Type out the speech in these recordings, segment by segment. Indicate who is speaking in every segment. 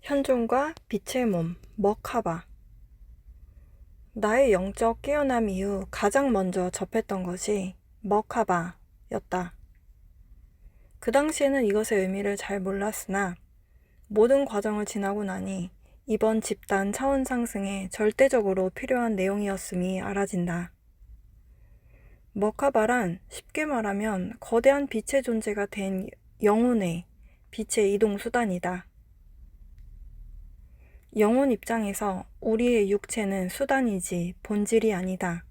Speaker 1: 현존과 빛의 몸, 머카바. 나의 영적 깨어남 이후 가장 먼저 접했던 것이 머카바였다. 그 당시에는 이것의 의미를 잘 몰랐으나 모든 과정을 지나고 나니 이번 집단 차원 상승에 절대적으로 필요한 내용이었음이 알아진다. 머카바란 쉽게 말하면 거대한 빛의 존재가 된 영혼의 빛의 이동 수단이다. 영혼 입장에서 우리의 육체는 수단이지 본질이 아니다.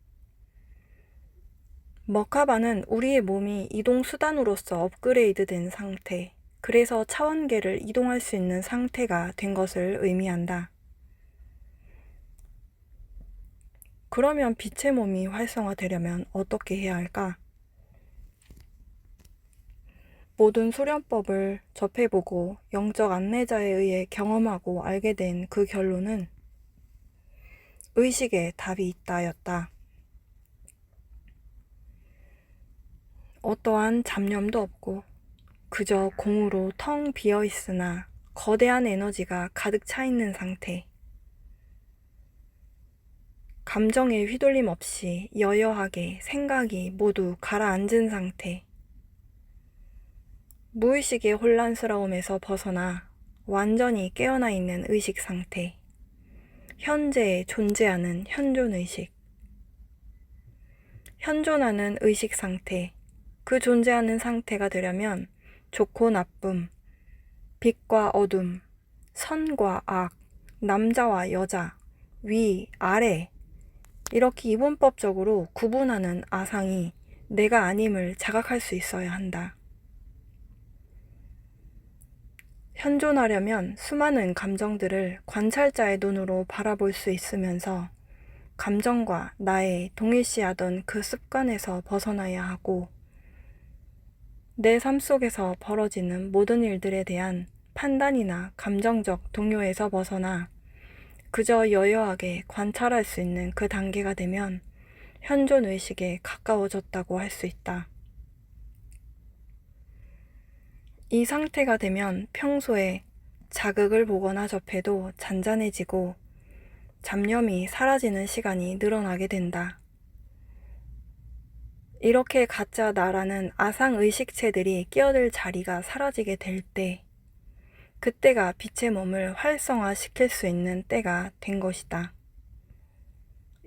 Speaker 1: 머카바는 우리의 몸이 이동 수단으로서 업그레이드된 상태, 그래서 차원계를 이동할 수 있는 상태가 된 것을 의미한다. 그러면 빛의 몸이 활성화되려면 어떻게 해야 할까? 모든 수련법을 접해보고 영적 안내자에 의해 경험하고 알게 된 그 결론은 의식에 답이 있다였다. 어떠한 잡념도 없고 그저 공으로 텅 비어 있으나 거대한 에너지가 가득 차 있는 상태. 감정에 휘둘림 없이 여여하게 생각이 모두 가라앉은 상태. 무의식의 혼란스러움에서 벗어나 완전히 깨어나 있는 의식 상태. 현재에 존재하는 현존의식. 현존하는 의식 상태. 그 존재하는 상태가 되려면 좋고 나쁨, 빛과 어둠, 선과 악, 남자와 여자, 위, 아래 이렇게 이분법적으로 구분하는 아상이 내가 아님을 자각할 수 있어야 한다. 현존하려면 수많은 감정들을 관찰자의 눈으로 바라볼 수 있으면서 감정과 나의 동일시하던 그 습관에서 벗어나야 하고 내 삶 속에서 벌어지는 모든 일들에 대한 판단이나 감정적 동요에서 벗어나 그저 여여하게 관찰할 수 있는 그 단계가 되면 현존의식에 가까워졌다고 할 수 있다. 이 상태가 되면 평소에 자극을 보거나 접해도 잔잔해지고 잡념이 사라지는 시간이 늘어나게 된다. 이렇게 가짜 나라는 아상의식체들이 끼어들 자리가 사라지게 될 때, 그때가 빛의 몸을 활성화시킬 수 있는 때가 된 것이다.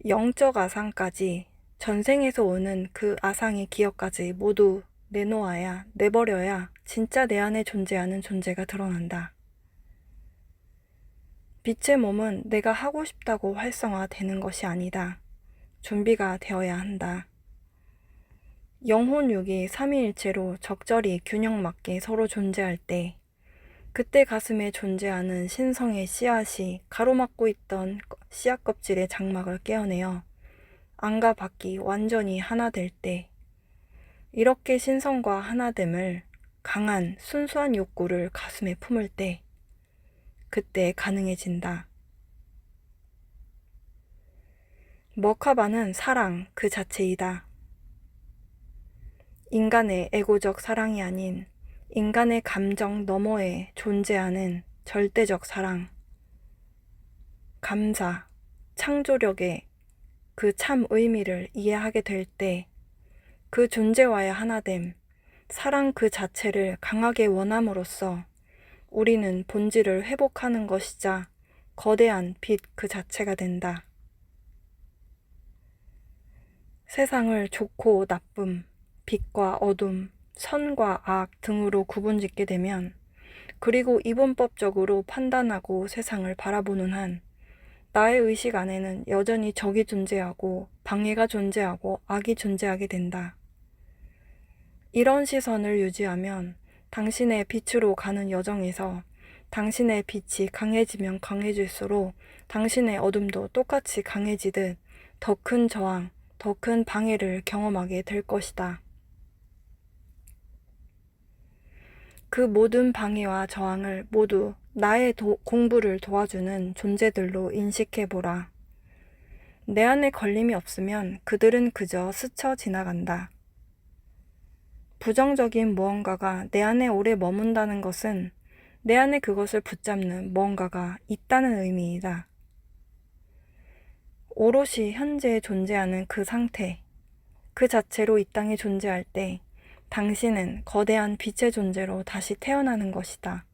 Speaker 1: 영적 아상까지 전생에서 오는 그 아상의 기억까지 모두 내놓아야, 내버려야 진짜 내 안에 존재하는 존재가 드러난다. 빛의 몸은 내가 하고 싶다고 활성화되는 것이 아니다. 준비가 되어야 한다. 영혼육이 삼위일체로 적절히 균형 맞게 서로 존재할 때, 그때 가슴에 존재하는 신성의 씨앗이 가로막고 있던 씨앗 껍질의 장막을 깨어내어 안과 밖이 완전히 하나 될 때, 이렇게 신성과 하나됨을 강한 순수한 욕구를 가슴에 품을 때 그때 가능해진다. 머카바는 사랑 그 자체이다. 인간의 에고적 사랑이 아닌 인간의 감정 너머에 존재하는 절대적 사랑, 감사, 창조력의 그 참 의미를 이해하게 될 때 그 존재와의 하나됨, 사랑 그 자체를 강하게 원함으로써 우리는 본질을 회복하는 것이자 거대한 빛 그 자체가 된다. 세상을 좋고 나쁨, 빛과 어둠, 선과 악 등으로 구분짓게 되면, 그리고 이분법적으로 판단하고 세상을 바라보는 한 나의 의식 안에는 여전히 적이 존재하고 방해가 존재하고 악이 존재하게 된다. 이런 시선을 유지하면 당신의 빛으로 가는 여정에서 당신의 빛이 강해지면 강해질수록 당신의 어둠도 똑같이 강해지듯 더 큰 저항, 더 큰 방해를 경험하게 될 것이다. 그 모든 방해와 저항을 모두 나의 공부를 도와주는 존재들로 인식해보라. 내 안에 걸림이 없으면 그들은 그저 스쳐 지나간다. 부정적인 무언가가 내 안에 오래 머문다는 것은 내 안에 그것을 붙잡는 뭔가가 있다는 의미이다. 오롯이 현재에 존재하는 그 상태, 그 자체로 이 땅에 존재할 때 당신은 거대한 빛의 존재로 다시 태어나는 것이다.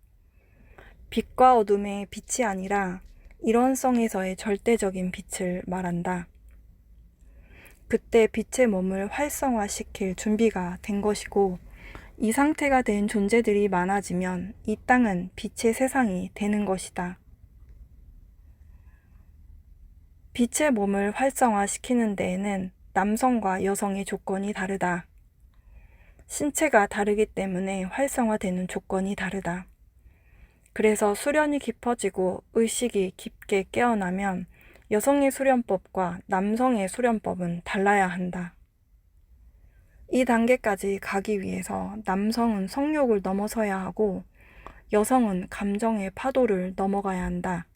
Speaker 1: 빛과 어둠의 빛이 아니라 일원성에서의 절대적인 빛을 말한다. 그때 빛의 몸을 활성화시킬 준비가 된 것이고, 이 상태가 된 존재들이 많아지면 이 땅은 빛의 세상이 되는 것이다. 빛의 몸을 활성화시키는 데에는 남성과 여성의 조건이 다르다. 신체가 다르기 때문에 활성화되는 조건이 다르다. 그래서 수련이 깊어지고 의식이 깊게 깨어나면 여성의 수련법과 남성의 수련법은 달라야 한다. 이 단계까지 가기 위해서 남성은 성욕을 넘어서야 하고 여성은 감정의 파도를 넘어가야 한다.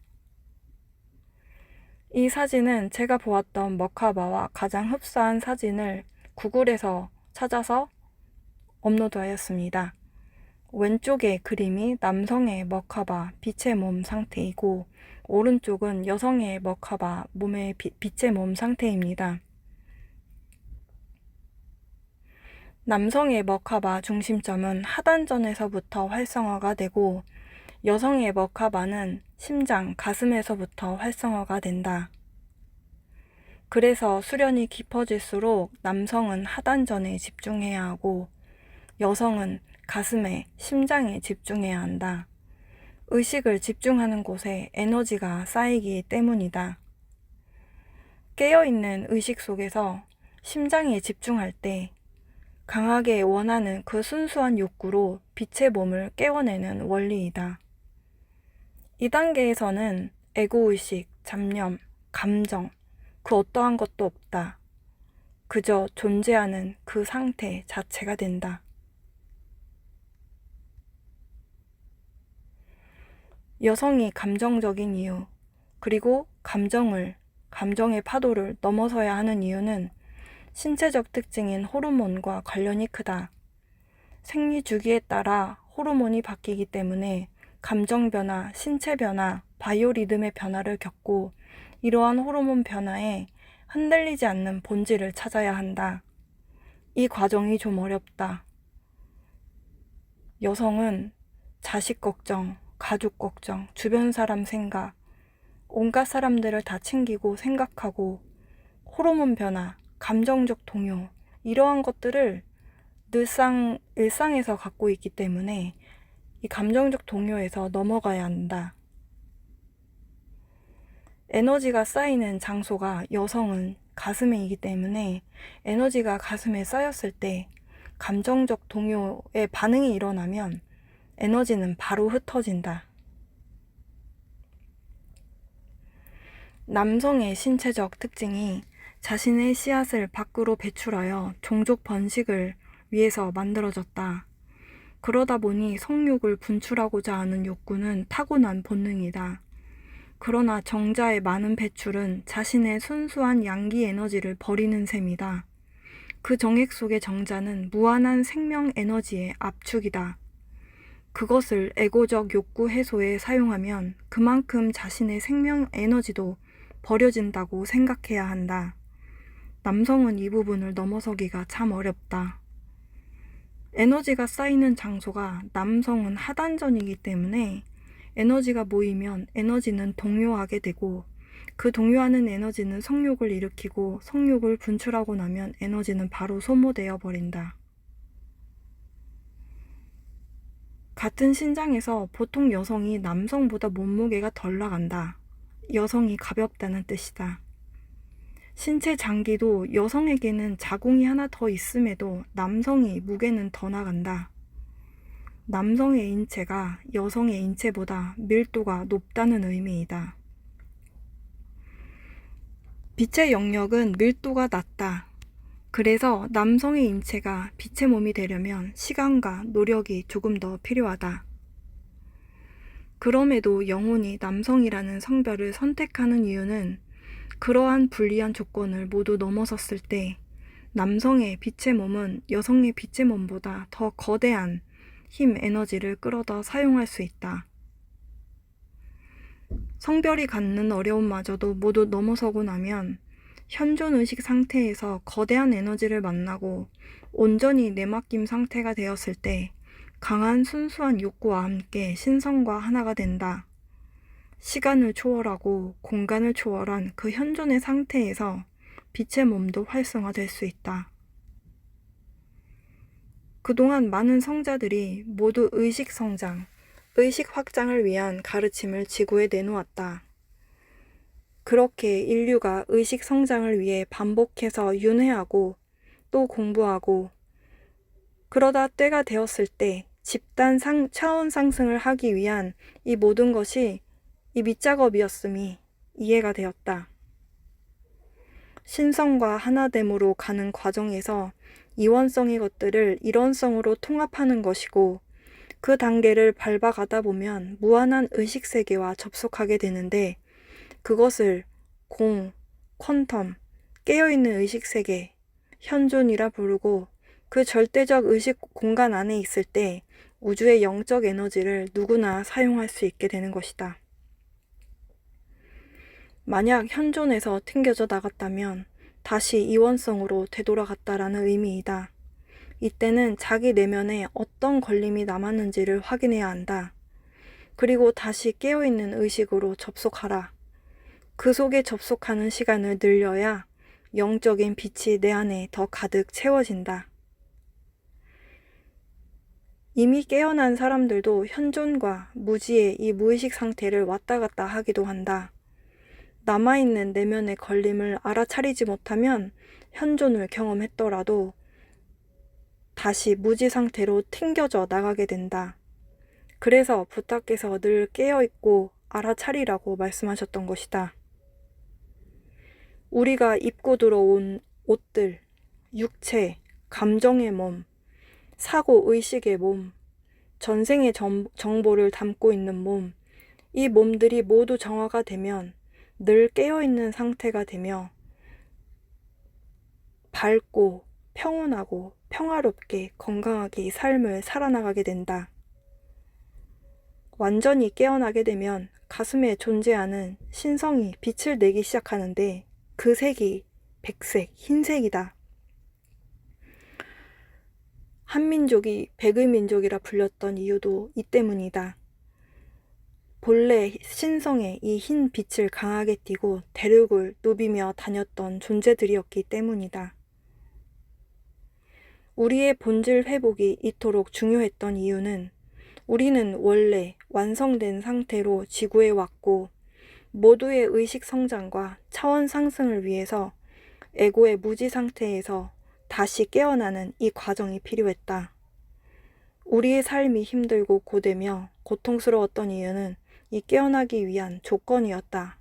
Speaker 1: 이 사진은 제가 보았던 머카바와 가장 흡사한 사진을 구글에서 찾아서 업로드하였습니다. 왼쪽의 그림이 남성의 머카바 빛의 몸 상태이고 오른쪽은 여성의 머카바 몸의 빛의 몸 상태입니다. 남성의 머카바 중심점은 하단전에서부터 활성화가 되고 여성의 머카바는 심장, 가슴에서부터 활성화가 된다. 그래서 수련이 깊어질수록 남성은 하단전에 집중해야 하고 여성은 가슴에, 심장에 집중해야 한다. 의식을 집중하는 곳에 에너지가 쌓이기 때문이다. 깨어있는 의식 속에서 심장에 집중할 때 강하게 원하는 그 순수한 욕구로 빛의 몸을 깨워내는 원리이다. 이 단계에서는 에고의식, 잡념, 감정, 그 어떠한 것도 없다. 그저 존재하는 그 상태 자체가 된다. 여성이 감정적인 이유, 그리고 감정의 파도를 넘어서야 하는 이유는 신체적 특징인 호르몬과 관련이 크다. 생리 주기에 따라 호르몬이 바뀌기 때문에 감정 변화, 신체 변화, 바이오리듬의 변화를 겪고 이러한 호르몬 변화에 흔들리지 않는 본질을 찾아야 한다. 이 과정이 좀 어렵다. 여성은 자식 걱정, 가족 걱정, 주변 사람 생각, 온갖 사람들을 다 챙기고 생각하고 호르몬 변화, 감정적 동요, 이러한 것들을 늘상 일상에서 갖고 있기 때문에 이 감정적 동요에서 넘어가야 한다. 에너지가 쌓이는 장소가 여성은 가슴이기 때문에 에너지가 가슴에 쌓였을 때 감정적 동요에 반응이 일어나면 에너지는 바로 흩어진다. 남성의 신체적 특징이 자신의 씨앗을 밖으로 배출하여 종족 번식을 위해서 만들어졌다. 그러다 보니 성욕을 분출하고자 하는 욕구는 타고난 본능이다. 그러나 정자의 많은 배출은 자신의 순수한 양기 에너지를 버리는 셈이다. 그 정액 속의 정자는 무한한 생명 에너지의 압축이다. 그것을 에고적 욕구 해소에 사용하면 그만큼 자신의 생명 에너지도 버려진다고 생각해야 한다. 남성은 이 부분을 넘어서기가 참 어렵다. 에너지가 쌓이는 장소가 남성은 하단전이기 때문에 에너지가 모이면 에너지는 동요하게 되고 그 동요하는 에너지는 성욕을 일으키고 성욕을 분출하고 나면 에너지는 바로 소모되어 버린다. 같은 신장에서 보통 여성이 남성보다 몸무게가 덜 나간다. 여성이 가볍다는 뜻이다. 신체 장기도 여성에게는 자궁이 하나 더 있음에도 남성이 무게는 더 나간다. 남성의 인체가 여성의 인체보다 밀도가 높다는 의미이다. 빛의 영역은 밀도가 낮다. 그래서 남성의 인체가 빛의 몸이 되려면 시간과 노력이 조금 더 필요하다. 그럼에도 영혼이 남성이라는 성별을 선택하는 이유는 그러한 불리한 조건을 모두 넘어섰을 때 남성의 빛의 몸은 여성의 빛의 몸보다 더 거대한 힘, 에너지를 끌어다 사용할 수 있다. 성별이 갖는 어려움마저도 모두 넘어서고 나면 현존 의식 상태에서 거대한 에너지를 만나고 온전히 내맡김 상태가 되었을 때 강한 순수한 욕구와 함께 신성과 하나가 된다. 시간을 초월하고 공간을 초월한 그 현존의 상태에서 빛의 몸도 활성화될 수 있다. 그동안 많은 성자들이 모두 의식 성장, 의식 확장을 위한 가르침을 지구에 내놓았다. 그렇게 인류가 의식 성장을 위해 반복해서 윤회하고 또 공부하고 그러다 때가 되었을 때 집단 차원 상승을 하기 위한 이 모든 것이 이 밑작업이었음이 이해가 되었다. 신성과 하나됨으로 가는 과정에서 이원성의 것들을 일원성으로 통합하는 것이고 그 단계를 밟아가다 보면 무한한 의식세계와 접속하게 되는데 그것을 공, 퀀텀, 깨어있는 의식세계, 현존이라 부르고 그 절대적 의식 공간 안에 있을 때 우주의 영적 에너지를 누구나 사용할 수 있게 되는 것이다. 만약 현존에서 튕겨져 나갔다면 다시 이원성으로 되돌아갔다라는 의미이다. 이때는 자기 내면에 어떤 걸림이 남았는지를 확인해야 한다. 그리고 다시 깨어있는 의식으로 접속하라. 그 속에 접속하는 시간을 늘려야 영적인 빛이 내 안에 더 가득 채워진다. 이미 깨어난 사람들도 현존과 무지의 이 무의식 상태를 왔다 갔다 하기도 한다. 남아있는 내면의 걸림을 알아차리지 못하면 현존을 경험했더라도 다시 무지 상태로 튕겨져 나가게 된다. 그래서 부탁께서 늘 깨어있고 알아차리라고 말씀하셨던 것이다. 우리가 입고 들어온 옷들, 육체, 감정의 몸, 사고 의식의 몸, 전생의 정보를 담고 있는 몸, 이 몸들이 모두 정화가 되면 늘 깨어있는 상태가 되며 밝고 평온하고 평화롭게 건강하게 이 삶을 살아나가게 된다. 완전히 깨어나게 되면 가슴에 존재하는 신성이 빛을 내기 시작하는데 그 색이 백색, 흰색이다. 한민족이 백의 민족이라 불렸던 이유도 이 때문이다. 본래 신성의 이 흰 빛을 강하게 띠고 대륙을 누비며 다녔던 존재들이었기 때문이다. 우리의 본질 회복이 이토록 중요했던 이유는 우리는 원래 완성된 상태로 지구에 왔고 모두의 의식 성장과 차원 상승을 위해서 에고의 무지 상태에서 다시 깨어나는 이 과정이 필요했다. 우리의 삶이 힘들고 고되며 고통스러웠던 이유는 이 깨어나기 위한 조건이었다.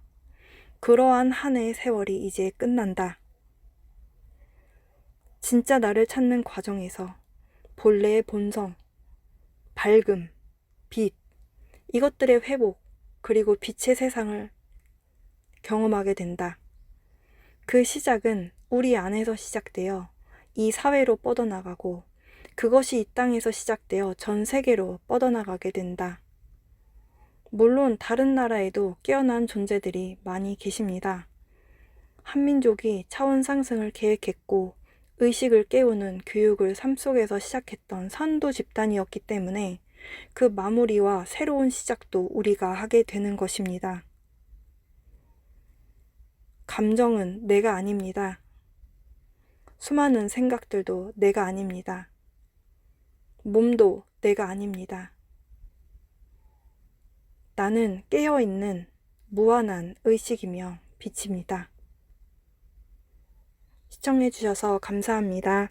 Speaker 1: 그러한 한 해의 세월이 이제 끝난다. 진짜 나를 찾는 과정에서 본래의 본성, 밝음, 빛, 이것들의 회복, 그리고 빛의 세상을 경험하게 된다. 그 시작은 우리 안에서 시작되어 이 사회로 뻗어나가고 그것이 이 땅에서 시작되어 전 세계로 뻗어나가게 된다. 물론 다른 나라에도 깨어난 존재들이 많이 계십니다. 한민족이 차원 상승을 계획했고 의식을 깨우는 교육을 삶 속에서 시작했던 선도 집단이었기 때문에 그 마무리와 새로운 시작도 우리가 하게 되는 것입니다. 감정은 내가 아닙니다. 수많은 생각들도 내가 아닙니다. 몸도 내가 아닙니다. 나는 깨어있는 무한한 의식이며 빛입니다. 시청해주셔서 감사합니다.